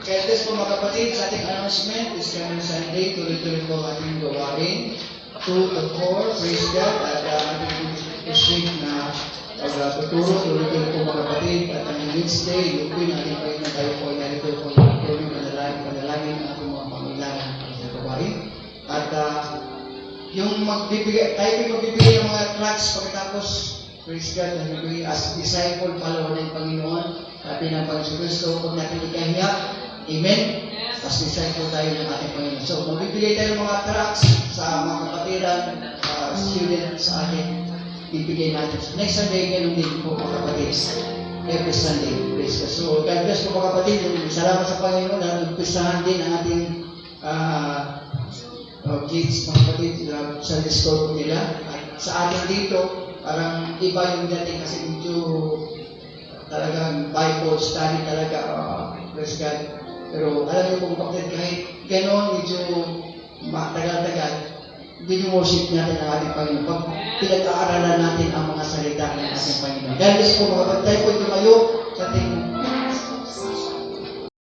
Kaya this po mga kapatid, sa ating announcement is coming Sunday, tuloy-tuloy po ang ating gawain. 2 to 4, praise God, at ating isip na pagtuturo, tuloy-tuloy po mga kapatid. At ang Wednesday, yung po natin pa na tayo po ay narito po yung panalangin ng ating mga pangailangan sa gawain. At yung tayo po magbibigay ng mga tracts pagkatapos, praise God, nagbibigay as disciple, follower ng Panginoon, at ng Panginoon Kristo, kung natin ikahiya. Amen? As disciple tayo ng ating Panginoon. So, magbibigay tayo ng mga tracts sa mga kapatiran, student sa atin, ibigay natin. So, next Sunday, ganun din po mga kapatid. Every Sunday, praise God. So, God bless po mga kapatid. Salamat sa Panginoon na nagpisahan din ang ating kids, mga kapatid, sa store po nila. At sa atin dito, parang iba yung dating kasi medyo talagang Bible study talaga, praise God. Pero alam niyo kung bakit kahit gano'n, medyo matagal-tagal, din-worship natin ang ating Panginoon. Pag pinag-aaralan natin ang mga salita ng ating Panginoon. God bless po mga kapatid, tayo po tumayo sa ating